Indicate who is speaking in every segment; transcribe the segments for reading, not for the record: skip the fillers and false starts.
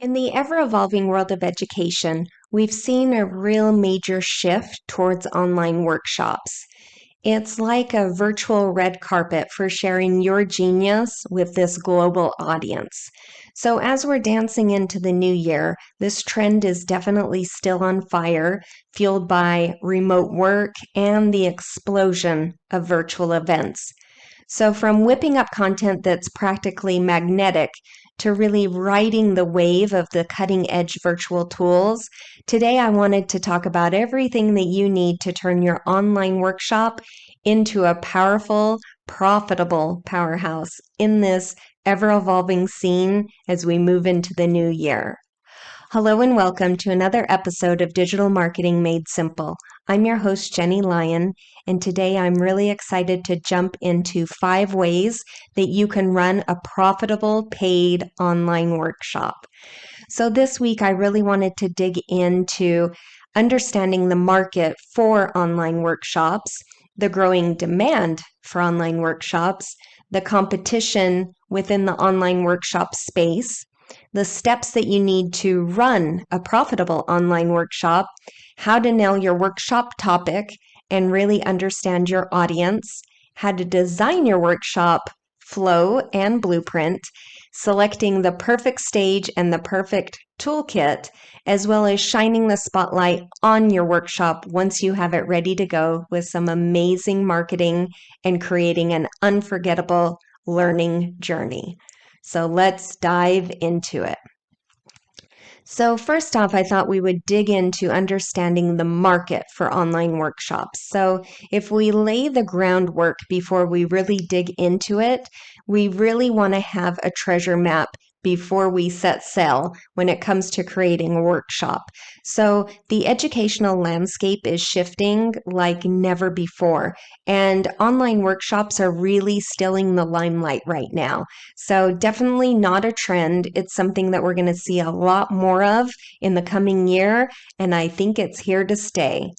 Speaker 1: In the ever-evolving world of education, we've seen a real major shift towards online workshops. It's like a virtual red carpet for sharing your genius with this global audience. So, as we're dancing into the new year, this trend is definitely still on fire, fueled by remote work and the explosion of virtual events. So, from whipping up content that's practically magnetic to really riding the wave of the cutting edge virtual tools, today I wanted to talk about everything that you need to turn your online workshop into a powerful, profitable powerhouse in this ever evolving scene as we move into the new year. Hello and welcome to another episode of Digital Marketing Made Simple. I'm your host, Jennie Lyon, and today I'm really excited to jump into 5 ways that you can run a profitable paid online workshop. So this week, I really wanted to dig into understanding the market for online workshops, the growing demand for online workshops, the competition within the online workshop space, the steps that you need to run a profitable online workshop, how to nail your workshop topic and really understand your audience, how to design your workshop flow and blueprint, selecting the perfect stage and the perfect toolkit, as well as shining the spotlight on your workshop once you have it ready to go with some amazing marketing and creating an unforgettable learning journey. So let's dive into it. So first off, I thought we would dig into understanding the market for online workshops. So if we lay the groundwork before we really dig into it, we really want to have a treasure map before we set sail when it comes to creating a workshop. So the educational landscape is shifting like never before, and online workshops are really stealing the limelight right now. So definitely not a trend. It's something that we're going to see a lot more of in the coming year, and I think it's here to stay.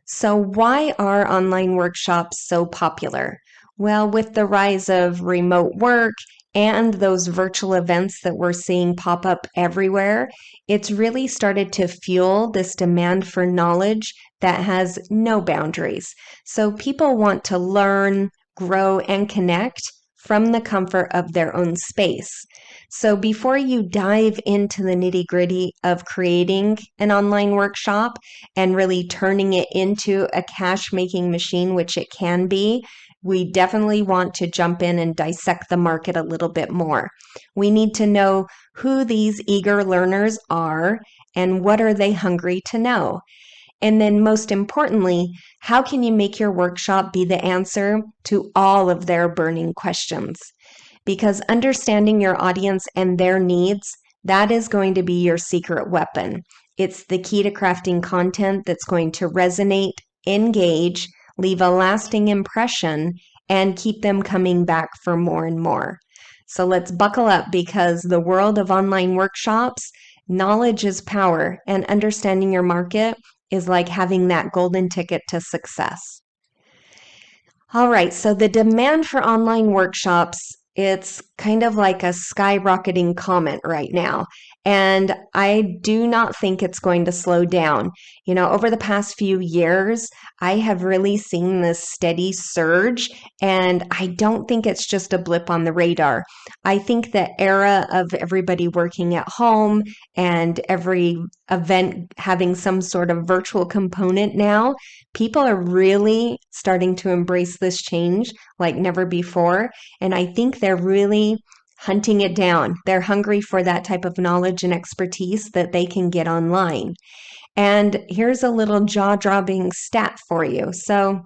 Speaker 1: So why are online workshops so popular? Well, with the rise of remote work and those virtual events that we're seeing pop up everywhere, it's really started to fuel this demand for knowledge that has no boundaries. So people want to learn, grow, and connect from the comfort of their own space. So before you dive into the nitty-gritty of creating an online workshop and really turning it into a cash-making machine, which it can be, we definitely want to jump in and dissect the market a little bit more. We need to know who these eager learners are and what are they hungry to know. And then most importantly, how can you make your workshop be the answer to all of their burning questions? Because understanding your audience and their needs, that is going to be your secret weapon. It's the key to crafting content that's going to resonate, engage, leave a lasting impression, and keep them coming back for more and more. So let's buckle up because the world of online workshops, knowledge is power, and understanding your market is like having that golden ticket to success. All right, so the demand for online workshops, it's kind of like a skyrocketing comet right now. And I do not think it's going to slow down. You know, over the past few years, I have really seen this steady surge, and I don't think it's just a blip on the radar. I think the era of everybody working at home and every event having some sort of virtual component now, people are really starting to embrace this change like never before. And I think they're really hunting it down. They're hungry for that type of knowledge and expertise that they can get online. And here's a little jaw-dropping stat for you. So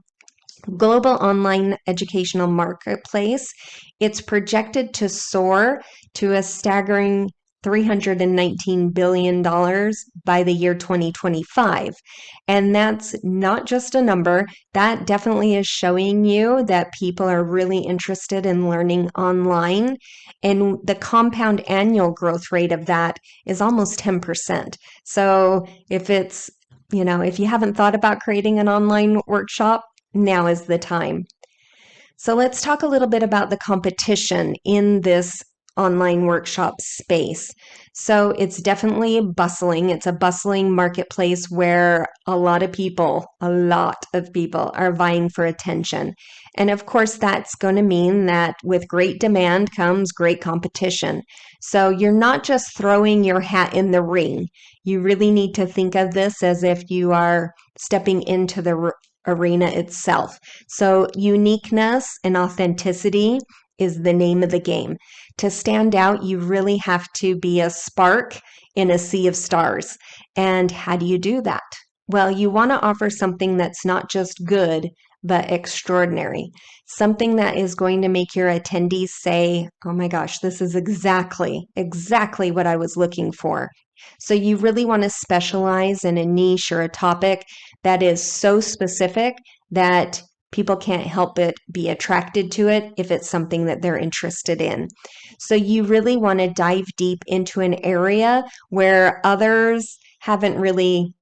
Speaker 1: global online educational marketplace, it's projected to soar to a staggering $319 billion by the year 2025. And that's not just a number, that definitely is showing you that people are really interested in learning online. And the compound annual growth rate of that is almost 10%. So if if you haven't thought about creating an online workshop, now is the time. So let's talk a little bit about the competition in this online workshop space. So it's definitely bustling. It's a bustling marketplace where a lot of people are vying for attention. And of course, that's going to mean that with great demand comes great competition. So you're not just throwing your hat in the ring. You really need to think of this as if you are stepping into the arena itself. So uniqueness and authenticity is the name of the game. To stand out, you really have to be a spark in a sea of stars. And how do you do that? Well, you want to offer something that's not just good, but extraordinary. Something that is going to make your attendees say, oh my gosh, this is exactly what I was looking for. So you really want to specialize in a niche or a topic that is so specific that people can't help but be attracted to it if it's something that they're interested in. So you really want to dive deep into an area where others haven't really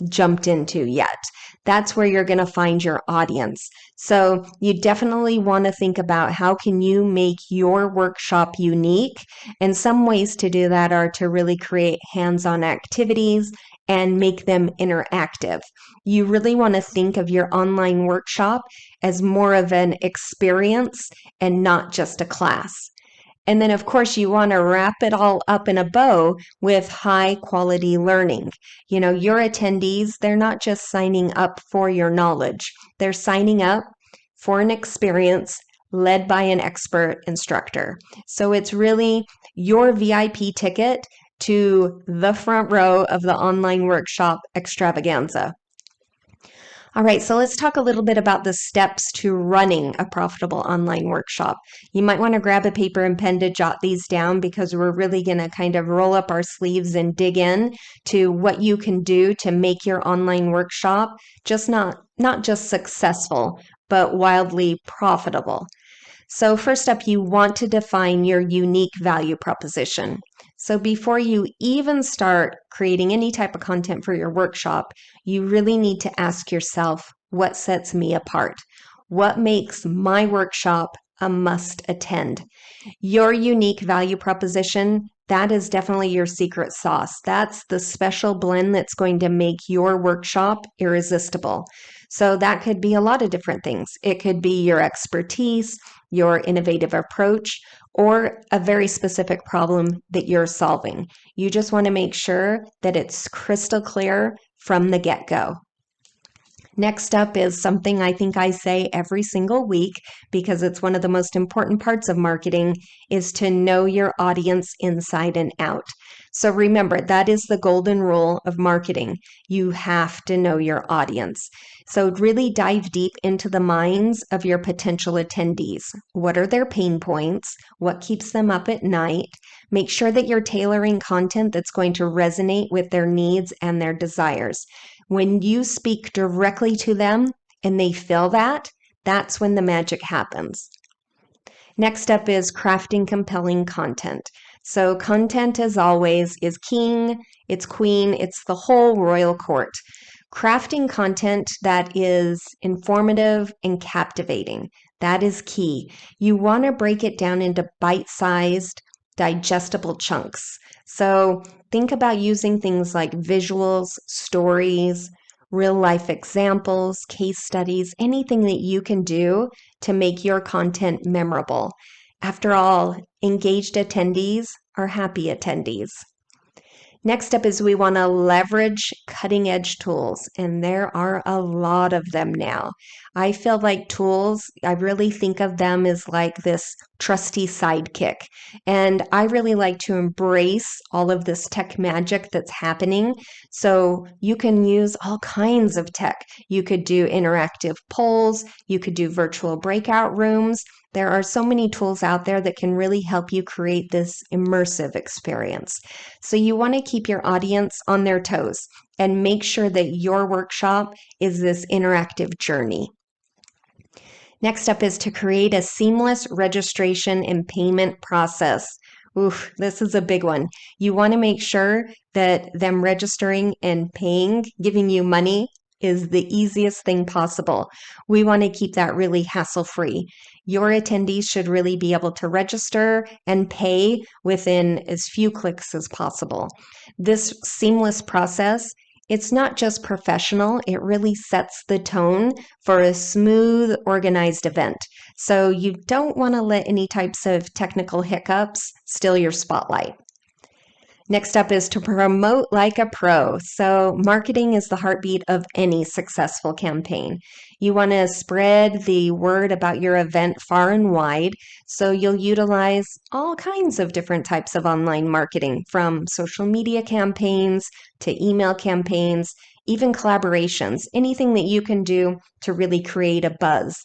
Speaker 1: jumped into yet. That's where you're going to find your audience. So you definitely want to think about how can you make your workshop unique? And some ways to do that are to really create hands-on activities and make them interactive. You really want to think of your online workshop as more of an experience and not just a class. And then, of course, you want to wrap it all up in a bow with high quality learning. You know, your attendees, they're not just signing up for your knowledge, they're signing up for an experience led by an expert instructor. So it's really your VIP ticket to the front row of the online workshop extravaganza. All right, so let's talk a little bit about the steps to running a profitable online workshop. You might want to grab a paper and pen to jot these down because we're really going to kind of roll up our sleeves and dig in to what you can do to make your online workshop just not just successful, but wildly profitable. So first up, you want to define your unique value proposition. So before you even start creating any type of content for your workshop, you really need to ask yourself, what sets me apart? What makes my workshop a must attend? Your unique value proposition, that is definitely your secret sauce. That's the special blend that's going to make your workshop irresistible. So that could be a lot of different things. It could be your expertise, your innovative approach, or a very specific problem that you're solving. You just want to make sure that it's crystal clear from the get-go. Next up is something I think I say every single week because it's one of the most important parts of marketing is to know your audience inside and out. So remember, that is the golden rule of marketing. You have to know your audience. So really dive deep into the minds of your potential attendees. What are their pain points? What keeps them up at night? Make sure that you're tailoring content that's going to resonate with their needs and their desires. When you speak directly to them and they feel that, that's when the magic happens. Next up is crafting compelling content. So content, as always, is king, it's queen, it's the whole royal court. Crafting content that is informative and captivating, that is key. You want to break it down into bite-sized, digestible chunks. So think about using things like visuals, stories, real-life examples, case studies, anything that you can do to make your content memorable. After all, engaged attendees are happy attendees. Next up is we want to leverage cutting edge tools, and there are a lot of them now. I feel like tools, I really think of them as like this trusty sidekick. And I really like to embrace all of this tech magic that's happening. So you can use all kinds of tech. You could do interactive polls, you could do virtual breakout rooms. There are so many tools out there that can really help you create this immersive experience. So you want to keep your audience on their toes and make sure that your workshop is this interactive journey. Next up is to create a seamless registration and payment process. Oof, this is a big one. You want to make sure that them registering and paying, giving you money, is the easiest thing possible. We want to keep that really hassle-free. Your attendees should really be able to register and pay within as few clicks as possible. This seamless process, it's not just professional, it really sets the tone for a smooth, organized event. So you don't want to let any types of technical hiccups steal your spotlight. Next up is to promote like a pro. So marketing is the heartbeat of any successful campaign. You want to spread the word about your event far and wide. So you'll utilize all kinds of different types of online marketing, from social media campaigns to email campaigns, even collaborations, anything that you can do to really create a buzz.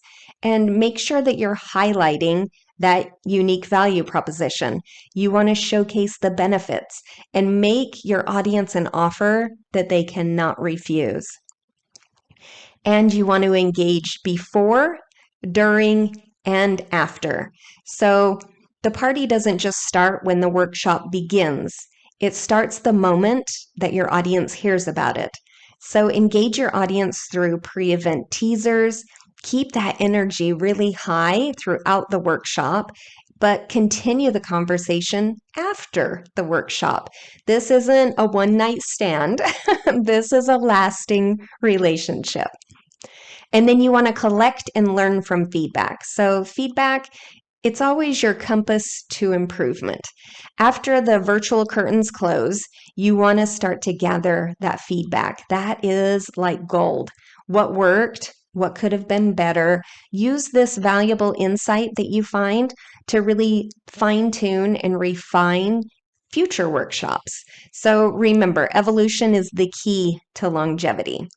Speaker 1: And make sure that you're highlighting that unique value proposition. You want to showcase the benefits and make your audience an offer that they cannot refuse. And you want to engage before, during, and after. So the party doesn't just start when the workshop begins. It starts the moment that your audience hears about it. So engage your audience through pre-event teasers. Keep that energy really high throughout the workshop, but continue the conversation after the workshop. This isn't a one-night stand. This is a lasting relationship. And then you want to collect and learn from feedback. So feedback, it's always your compass to improvement. After the virtual curtains close, you want to start to gather that feedback. That is like gold. What worked? What could have been better? Use this valuable insight that you find to really fine-tune and refine future workshops. So remember, evolution is the key to longevity.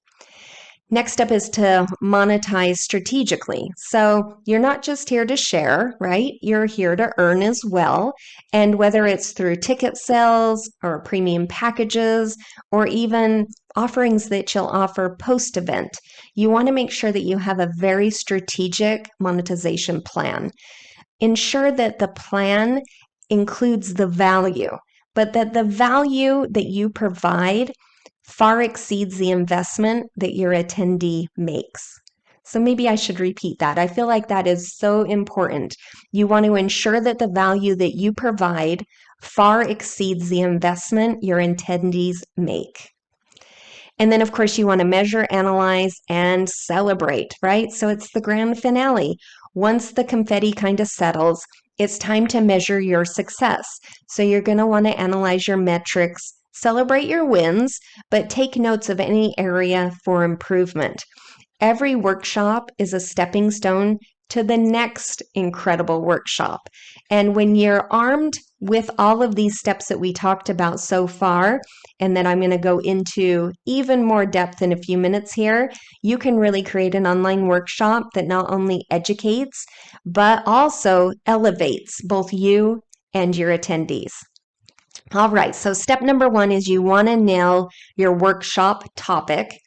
Speaker 1: Next up is to monetize strategically. So you're not just here to share, right? You're here to earn as well. And whether it's through ticket sales or premium packages or even offerings that you'll offer post-event, you want to make sure that you have a very strategic monetization plan. Ensure that the plan includes the value, but that the value that you provide far exceeds the investment that your attendee makes. So maybe I should repeat that. I feel like that is so important. You want to ensure that the value that you provide far exceeds the investment your attendees make. And then, of course, you want to measure, analyze, and celebrate, right? So it's the grand finale. Once the confetti kind of settles, it's time to measure your success. So you're going to want to analyze your metrics, celebrate your wins, but take notes of any area for improvement. Every workshop is a stepping stone to the next incredible workshop. And when you're armed with all of these steps that we talked about so far, and that I'm going to go into even more depth in a few minutes here, you can really create an online workshop that not only educates, but also elevates both you and your attendees. All right, so step number one is you want to nail your workshop topic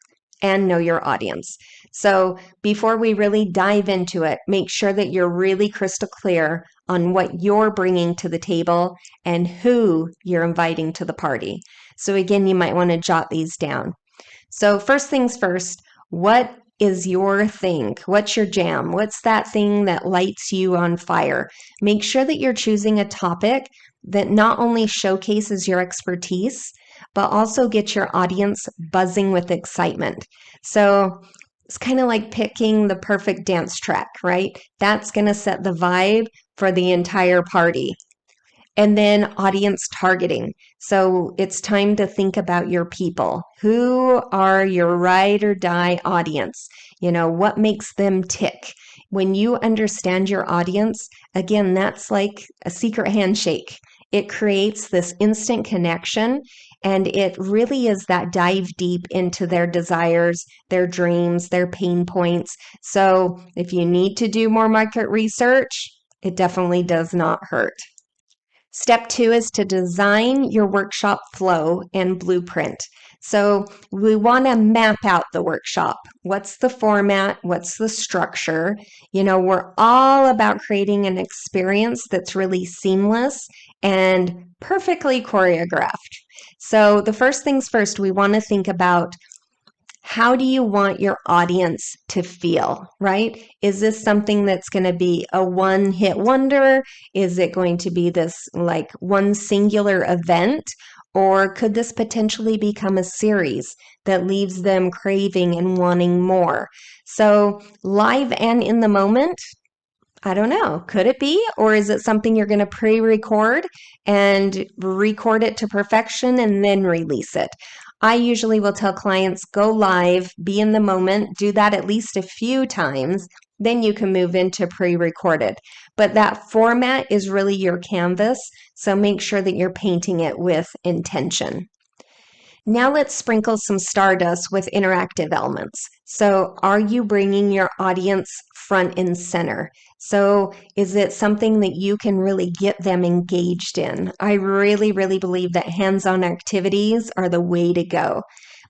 Speaker 1: and know your audience. So before we really dive into it, make sure that you're really crystal clear on what you're bringing to the table and who you're inviting to the party. So again, you might want to jot these down. So first things first, what is your thing? What's your jam? What's that thing that lights you on fire? Make sure that you're choosing a topic that not only showcases your expertise, but also gets your audience buzzing with excitement. So it's kind of like picking the perfect dance track, right? That's going to set the vibe for the entire party. And then audience targeting. So it's time to think about your people. Who are your ride or die audience? You know, what makes them tick? When you understand your audience, again, that's like a secret handshake. It creates this instant connection, and it really is that dive deep into their desires, their dreams, their pain points. So if you need to do more market research, it definitely does not hurt. Step two is to design your workshop flow and blueprint. So we want to map out the workshop. What's the format? What's the structure? You know, we're all about creating an experience that's really seamless and perfectly choreographed. So the first things first, we want to think about How do you want your audience to feel, right? Is this something that's going to be a one-hit wonder? Is it going to be this like one singular event? Or could this potentially become a series that leaves them craving and wanting more? So, live and in the moment, I don't know. Could it be? Or is it something you're going to pre record and record it to perfection and then release it? I usually will tell clients go live, be in the moment, do that at least a few times. Then you can move into pre recorded. But that format is really your canvas. So make sure that you're painting it with intention. Now let's sprinkle some stardust with interactive elements. So, are you bringing your audience front and center? So, is it something that you can really get them engaged in? I really, really believe that hands-on activities are the way to go.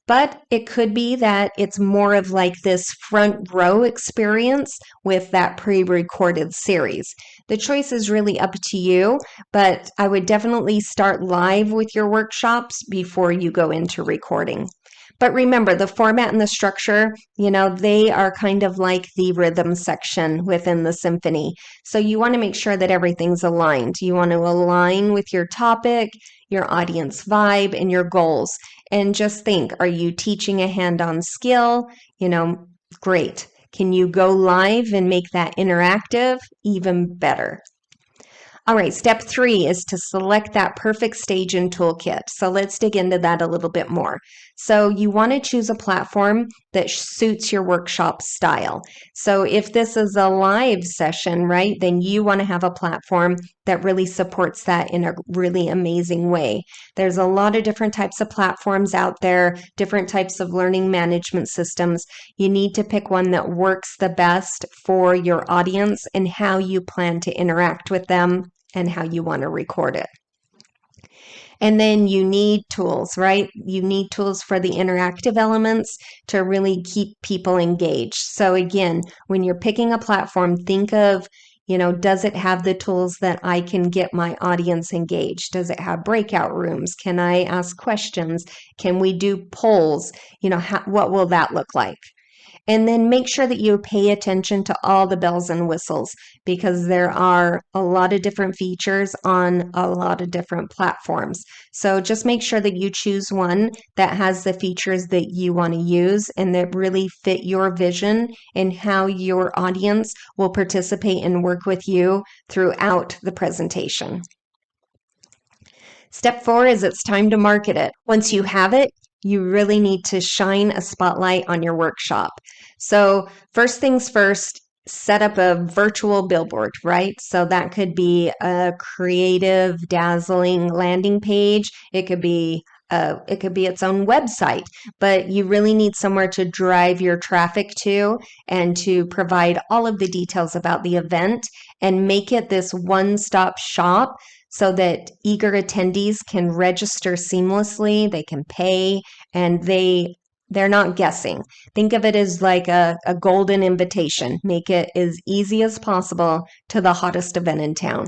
Speaker 1: But it could be that it's more of like this front row experience with that pre recorded series. The choice is really up to you, but I would definitely start live with your workshops before you go into recording. But remember, the format and the structure, they are kind of like the rhythm section within the symphony. So you want to make sure that everything's aligned. You want to align with your topic, your audience vibe, and your goals. And just think, are you teaching a hand-on skill? Great. Can you go live and make that interactive? Even better. All right, step 3 is to select that perfect stage and toolkit. So let's dig into that a little bit more. So you want to choose a platform that suits your workshop style. So if this is a live session, right, then you want to have a platform that really supports that in a really amazing way. There's a lot of different types of platforms out there, different types of learning management systems. You need to pick one that works the best for your audience and how you plan to interact with them and how you want to record it. And then you need tools, right? You need tools for the interactive elements to really keep people engaged. So again, when you're picking a platform, think of, does it have the tools that I can get my audience engaged? Does it have breakout rooms? Can I ask questions? Can we do polls? What will that look like? And then make sure that you pay attention to all the bells and whistles because there are a lot of different features on a lot of different platforms. So just make sure that you choose one that has the features that you want to use and that really fit your vision and how your audience will participate and work with you throughout the presentation. Step 4 is it's time to market it. Once you have it, you really need to shine a spotlight on your workshop. So first things first, set up a virtual billboard, right? So that could be a creative, dazzling landing page. It could be its own website, but you really need somewhere to drive your traffic to and to provide all of the details about the event and make it this one-stop shop so that eager attendees can register seamlessly, they can pay, and they're not guessing. Think of it as like a golden invitation. Make it as easy as possible to the hottest event in town.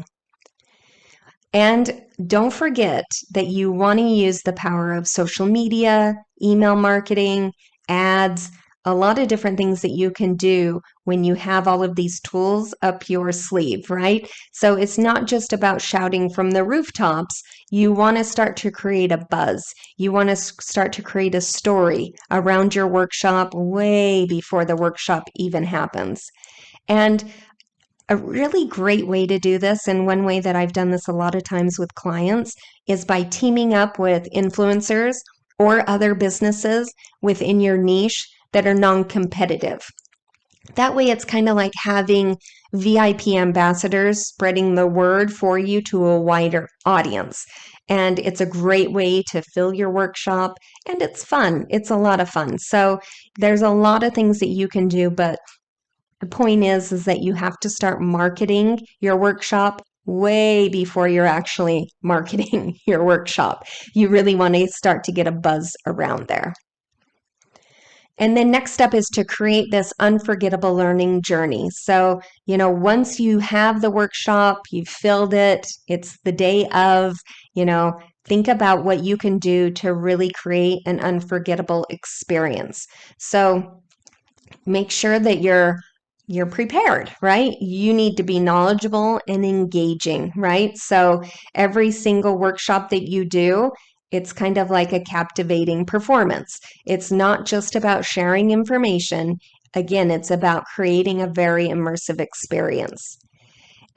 Speaker 1: And don't forget that you want to use the power of social media, email marketing, ads, a lot of different things that you can do when you have all of these tools up your sleeve, right? So it's not just about shouting from the rooftops. You want to start to create a buzz. You want to start to create a story around your workshop way before the workshop even happens. And a really great way to do this, and one way that I've done this a lot of times with clients, is by teaming up with influencers or other businesses within your niche that are non-competitive. That way it's kind of like having VIP ambassadors spreading the word for you to a wider audience. And it's a great way to fill your workshop, and it's fun. It's a lot of fun. So there's a lot of things that you can do, but the point is that you have to start marketing your workshop way before you're actually marketing your workshop. You really want to start to get a buzz around there. And then next step is to create this unforgettable learning journey. So, once you have the workshop, you've filled it, it's the day of, think about what you can do to really create an unforgettable experience. So make sure that you're prepared, right? You need to be knowledgeable and engaging, right? So every single workshop that you do, it's kind of like a captivating performance. It's not just about sharing information. Again, it's about creating a very immersive experience.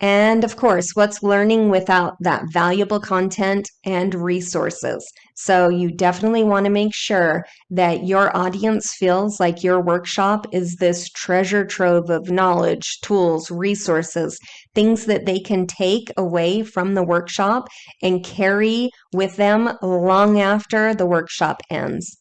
Speaker 1: And of course, what's learning without that valuable content and resources? So you definitely want to make sure that your audience feels like your workshop is this treasure trove of knowledge, tools, resources, things that they can take away from the workshop and carry with them long after the workshop ends.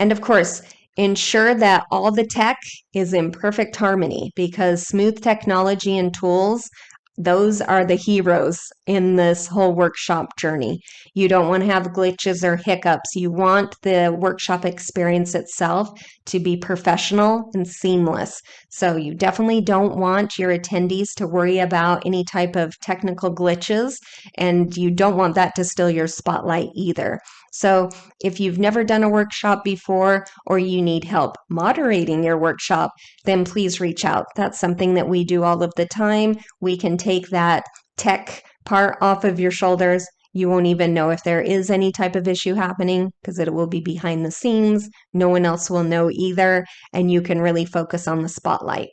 Speaker 1: And of course, ensure that all the tech is in perfect harmony, because smooth technology and tools, those are the heroes in this whole workshop journey. You don't want to have glitches or hiccups. You want the workshop experience itself to be professional and seamless. So you definitely don't want your attendees to worry about any type of technical glitches, and you don't want that to steal your spotlight either. So if you've never done a workshop before, or you need help moderating your workshop, then please reach out. That's something that we do all of the time. We can take that tech part off of your shoulders. You won't even know if there is any type of issue happening, because it will be behind the scenes. No one else will know either, and you can really focus on the spotlight.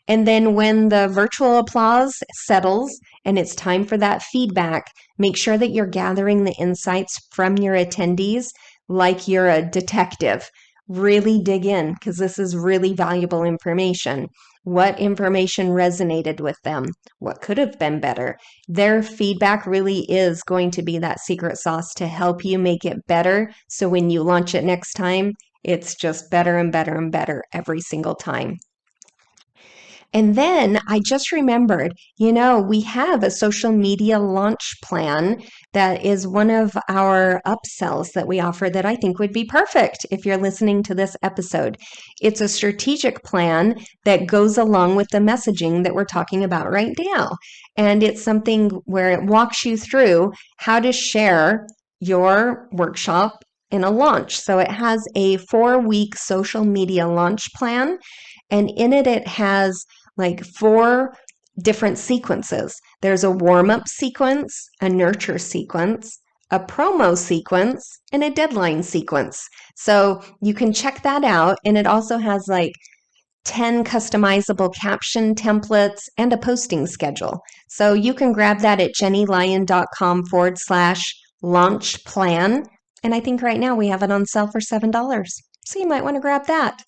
Speaker 1: And then when the virtual applause settles and it's time for that feedback, make sure that you're gathering the insights from your attendees like you're a detective. Really dig in, because this is really valuable information. What information resonated with them? What could have been better? Their feedback really is going to be that secret sauce to help you make it better. So when you launch it next time, it's just better and better and better every single time. And then I just remembered, we have a social media launch plan that is one of our upsells that we offer that I think would be perfect if you're listening to this episode. It's a strategic plan that goes along with the messaging that we're talking about right now. And it's something where it walks you through how to share your workshop in a launch. So it has a 4-week social media launch plan, and in it has like 4 different sequences. There's a warm-up sequence, a nurture sequence, a promo sequence, and a deadline sequence. So you can check that out. And it also has like 10 customizable caption templates and a posting schedule. So you can grab that at jennylyon.com/launch plan. And I think right now we have it on sale for $7. So you might want to grab that.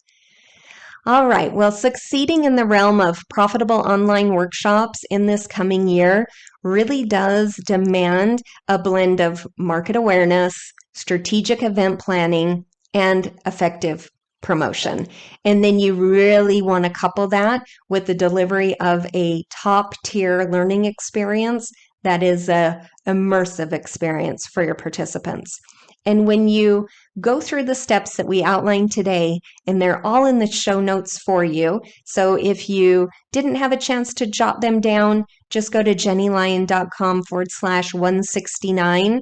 Speaker 1: All right, well, succeeding in the realm of profitable online workshops in this coming year really does demand a blend of market awareness, strategic event planning, and effective promotion. And then you really want to couple that with the delivery of a top-tier learning experience that is an immersive experience for your participants. And when you go through the steps that we outlined today, and they're all in the show notes for you. So if you didn't have a chance to jot them down, just go to jennylyon.com/169.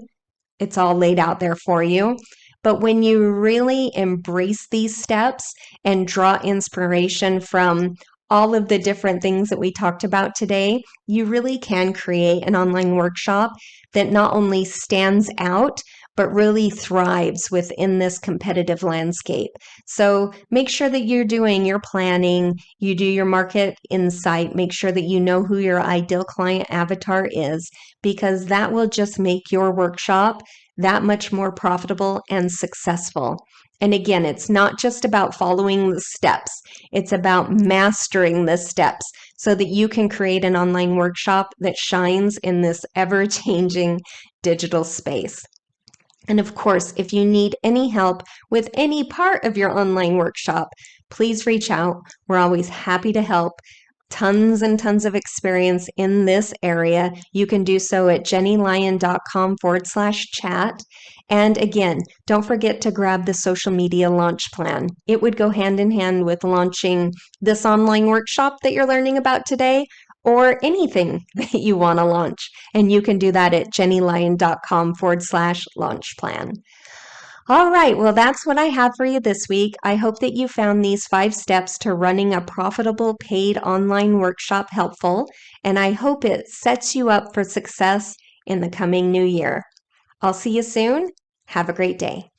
Speaker 1: It's all laid out there for you. But when you really embrace these steps and draw inspiration from all of the different things that we talked about today, you really can create an online workshop that not only stands out, but really thrives within this competitive landscape. So make sure that you're doing your planning, you do your market insight, make sure that you know who your ideal client avatar is, because that will just make your workshop that much more profitable and successful. And again, it's not just about following the steps, it's about mastering the steps so that you can create an online workshop that shines in this ever-changing digital space. And of course, if you need any help with any part of your online workshop, please reach out. We're always happy to help. Tons and tons of experience in this area. You can do so at jennylyon.com/chat. And again, don't forget to grab the social media launch plan. It would go hand in hand with launching this online workshop that you're learning about today, or anything that you want to launch. And you can do that at jennielyon.com/launch plan. All right, well, that's what I have for you this week. I hope that you found these 5 steps to running a profitable paid online workshop helpful, and I hope it sets you up for success in the coming new year. I'll see you soon. Have a great day.